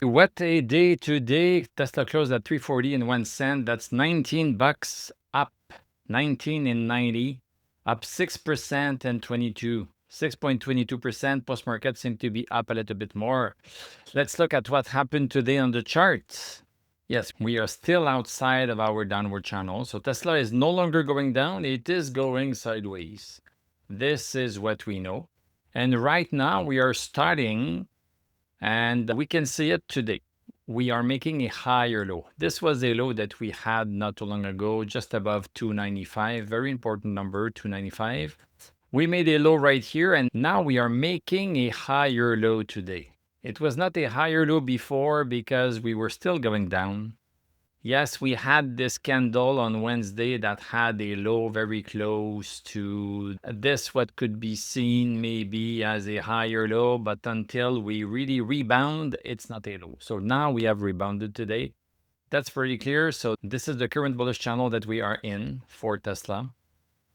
What a day today. Tesla closed at 340 and 1 cent. That's 19 bucks up, 19 and 90, up 6% and 22. 6.22%. Post market seem to be up a little bit more. Let's look at what happened today on the charts. Yes, we are still outside of our downward channel. So Tesla is no longer going down. It is going sideways. This is what we know. And right now we are starting, and we can see it today. We are making a higher low. This was a low that we had not too long ago, just above 295. Very important number, 295. We made a low right here, and now we are making a higher low today. It was not a higher low before because we were still going down. Yes, we had this candle on Wednesday that had a low very close to this, what could be seen maybe as a higher low, but until we really rebound, it's not a low. So now we have rebounded today. That's pretty clear. So this is the current bullish channel that we are in for Tesla.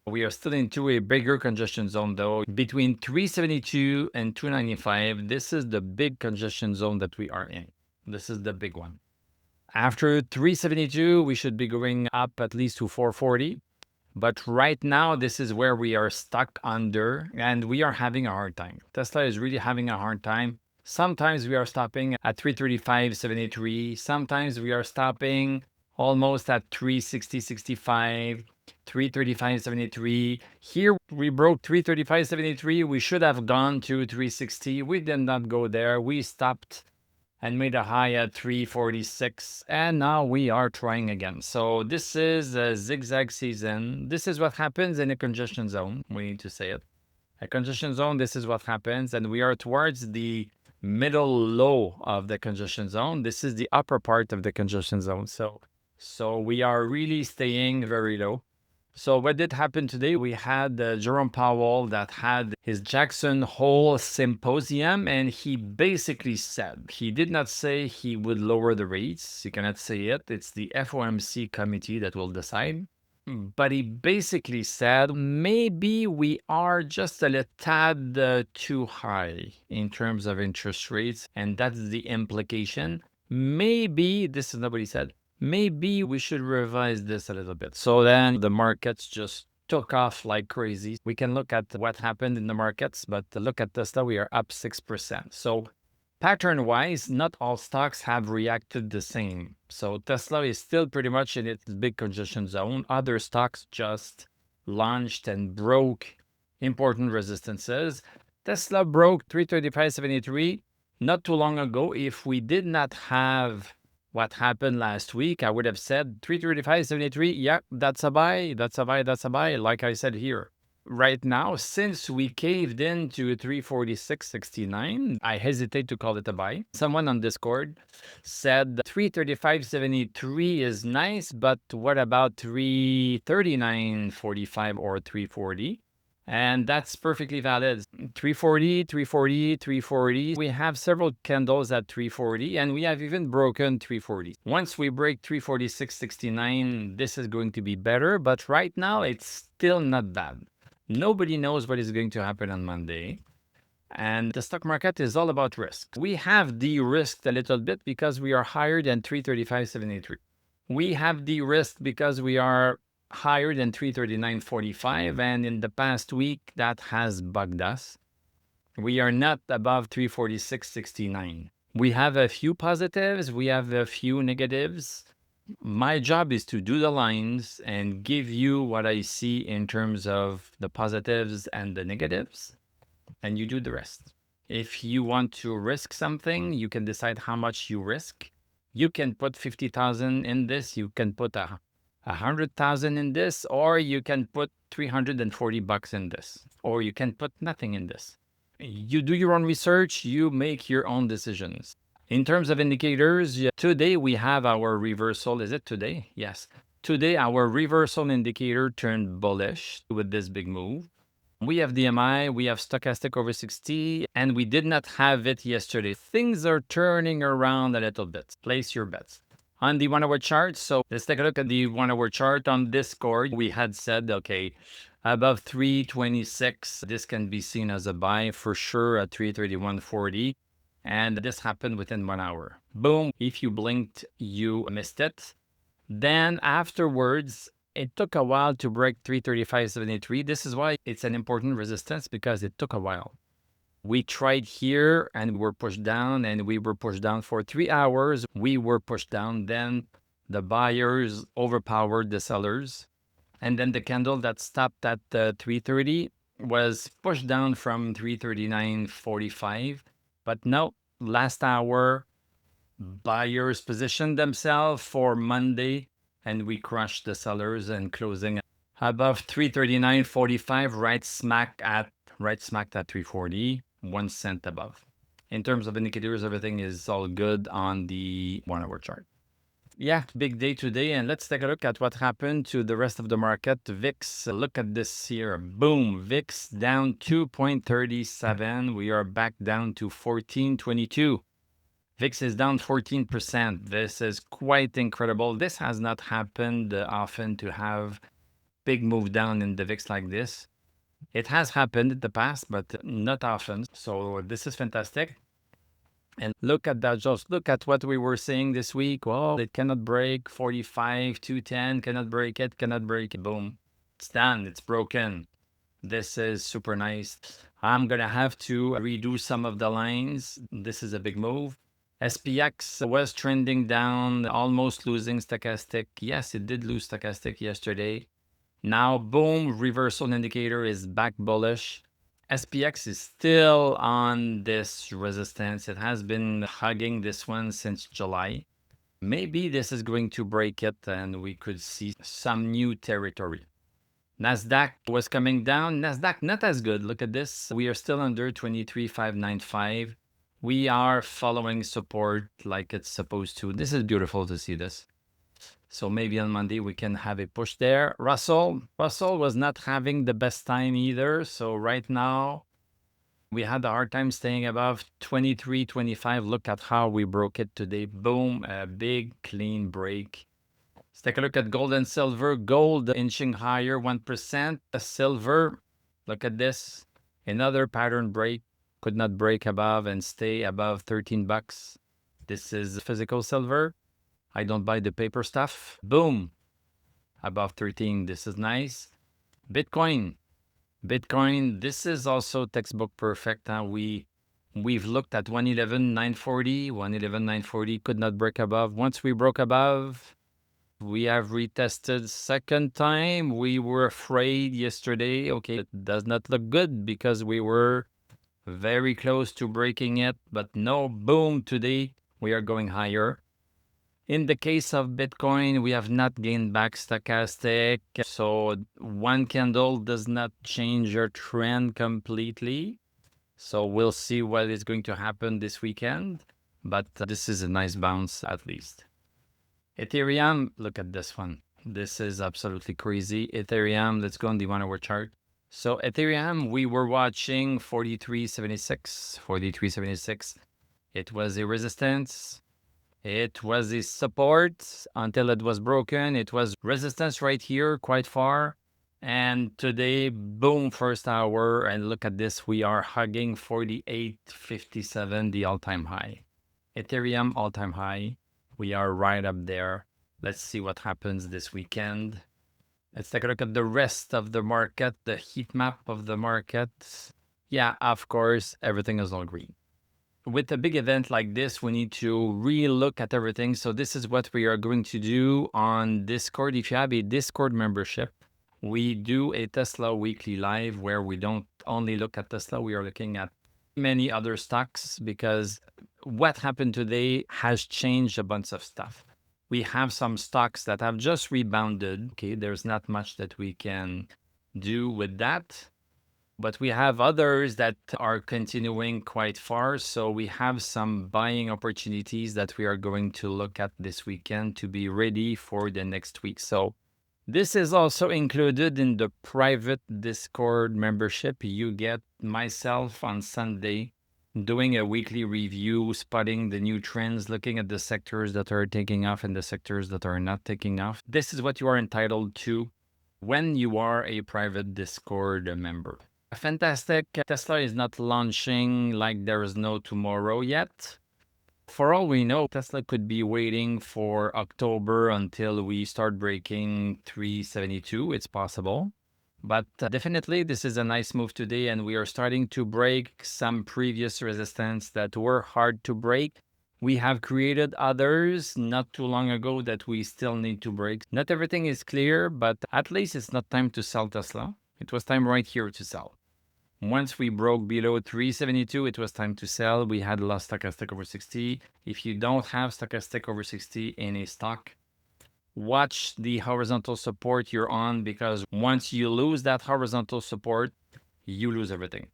We are still into a bigger congestion zone though, between 372 and 295. This is the big congestion zone that we are in. This is the big one. After 372, we should be going up at least to 440. But right now, this is where we are stuck under, and we are having a hard time. Tesla is really having a hard time. Sometimes we are stopping at 335.73. Sometimes we are stopping almost at 360.65, 335.73. Here we broke 335.73. We should have gone to 360. We did not go there. We stopped and made a high at 346, and now we are trying again. So this is a zigzag season. This is what happens in a congestion zone. We need to say it. A congestion zone, this is what happens, and we are towards the middle low of the congestion zone. This is the upper part of the congestion zone. So we are really staying very low. So what did happen today? We had Jerome Powell that had his Jackson Hole Symposium, and he basically said, he did not say he would lower the rates. You cannot say it. It's the FOMC committee that will decide. But he basically said, maybe we are just a little tad too high in terms of interest rates. And that's the implication. Maybe, this is not what he said, maybe we should revise this a little bit. So then the markets just took off like crazy. We can look at what happened in the markets, but look at Tesla, we are up 6%. So pattern-wise, not all stocks have reacted the same. So Tesla is still pretty much in its big congestion zone. Other stocks just launched and broke important resistances. Tesla broke 335.73 not too long ago. If we did not have what happened last week, I would have said 335.73. Yeah, that's a buy, that's a buy, that's a buy, like I said here. Right now, since we caved into 346.69, I hesitate to call it a buy. Someone on Discord said 335.73 is nice, but what about 339.45 or 340? And that's perfectly valid. 340, 340, 340. We have several candles at 340, and we have even broken 340. Once we break 346.69, this is going to be better, but right now it's still not bad. Nobody knows what is going to happen on Monday. And the stock market is all about risk. We have de-risked a little bit because we are higher than 335.73. We have de-risked because we are higher than 339.45, and in the past week that has bugged us. We are not above 346.69. We have a few positives, we have a few negatives. My job is to do the lines and give you what I see in terms of the positives and the negatives, and you do the rest. If you want to risk something, you can decide how much you risk. You can put 50,000 in this, you can put 100,000 in this, or you can put 340 bucks in this, or you can put nothing in this. You do your own research, you make your own decisions. In terms of indicators, today we have our reversal. Is it today? Yes. Today, our reversal indicator turned bullish with this big move. We have DMI, we have stochastic over 60, and we did not have it yesterday. Things are turning around a little bit. Place your bets. On the 1 hour chart, so let's take a look at the 1 hour chart on Discord. We had said, okay, above 326, this can be seen as a buy for sure at 331.40. And this happened within 1 hour. Boom. If you blinked, you missed it. Then afterwards, it took a while to break 335.73. This is why it's an important resistance, because it took a while. We tried here and we were pushed down, and we were pushed down for 3 hours. We were pushed down. Then the buyers overpowered the sellers. And then the candle that stopped at 330 was pushed down from 339.45. But no, last hour, buyers positioned themselves for Monday, and we crushed the sellers and closing above 339.45, right smack at 340, 1 cent above. In terms of indicators, everything is all good on the 1 hour chart. Yeah, big day today, and let's take a look at what happened to the rest of the market. VIX, look at this here. Boom, VIX down 2.37. We are back down to 14.22. VIX is down 14%. This is quite incredible. This has not happened often, to have big move down in the VIX like this. It has happened in the past, but not often. So this is fantastic. And look at that, just look at what we were saying this week. Well, it cannot break 45, 210, cannot break it, cannot break it. Boom. It's done, it's broken. This is super nice. I'm going to have to redo some of the lines. This is a big move. SPX was trending down, almost losing stochastic. Yes, it did lose stochastic yesterday. Now, boom, reversal indicator is back bullish. SPX is still on this resistance. It has been hugging this one since July. Maybe this is going to break it and we could see some new territory. Nasdaq was coming down. Nasdaq not as good. Look at this. We are still under 23,595. We are following support like it's supposed to. This is beautiful to see this. So maybe on Monday we can have a push there. Russell was not having the best time either. So right now we had a hard time staying above 23.25. Look at how we broke it today. Boom, a big clean break. Let's take a look at gold and silver. Gold inching higher, 1%. Silver, look at this. Another pattern break. Could not break above and stay above 13 bucks. This is physical silver. I don't buy the paper stuff. Boom. Above 13. This is nice. Bitcoin. This is also textbook perfect. We've looked at 111,940. 111,940 could not break above. Once we broke above, we have retested second time. We were afraid yesterday. Okay, it does not look good because we were very close to breaking it. But no, boom, today we are going higher. In the case of Bitcoin, we have not gained back stochastic. So one candle does not change your trend completely. So we'll see what is going to happen this weekend. But this is a nice bounce at least. Ethereum, look at this one. This is absolutely crazy. Ethereum, let's go on the 1 hour chart. So Ethereum, we were watching 43.76. 43.76. It was a resistance. It was a support until it was broken. It was resistance right here, quite far. And today, boom, first hour. And look at this. We are hugging 48.57, the all-time high. Ethereum all-time high. We are right up there. Let's see what happens this weekend. Let's take a look at the rest of the market, the heat map of the market. Yeah, of course, everything is all green. With a big event like this, we need to re-look at everything. So this is what we are going to do on Discord. If you have a Discord membership, we do a Tesla weekly live where we don't only look at Tesla, we are looking at many other stocks, because what happened today has changed a bunch of stuff. We have some stocks that have just rebounded. Okay, there's not much that we can do with that. But we have others that are continuing quite far. So we have some buying opportunities that we are going to look at this weekend to be ready for the next week. So this is also included in the private Discord membership. You get myself on Sunday doing a weekly review, spotting the new trends, looking at the sectors that are taking off and the sectors that are not taking off. This is what you are entitled to when you are a private Discord member. Fantastic. Tesla is not launching like there is no tomorrow yet. For all we know, Tesla could be waiting for October until we start breaking 372. It's possible. But definitely, this is a nice move today, and we are starting to break some previous resistance that were hard to break. We have created others not too long ago that we still need to break. Not everything is clear, but at least it's not time to sell Tesla. It was time right here to sell. Once we broke below 372, it was time to sell. We had lost stochastic over 60. If you don't have stochastic over 60 in a stock, watch the horizontal support you're on, because once you lose that horizontal support, you lose everything.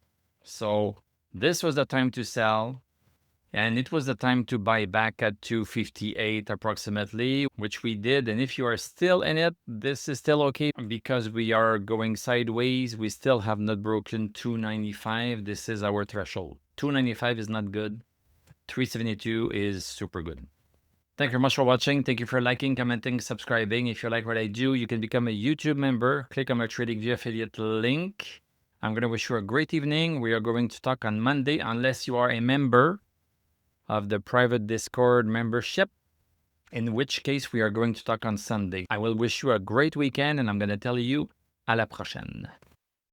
So this was the time to sell. And it was the time to buy back at 258 approximately, which we did. And if you are still in it, this is still okay because we are going sideways. We still have not broken 295. This is our threshold. 295 is not good. 372 is super good. Thank you very much for watching. Thank you for liking, commenting, subscribing. If you like what I do, you can become a YouTube member. Click on my TradingView affiliate link. I'm going to wish you a great evening. We are going to talk on Monday, unless you are a member of the private Discord membership, in which case we are going to talk on Sunday. I will wish you a great weekend, and I'm going to tell you à la prochaine.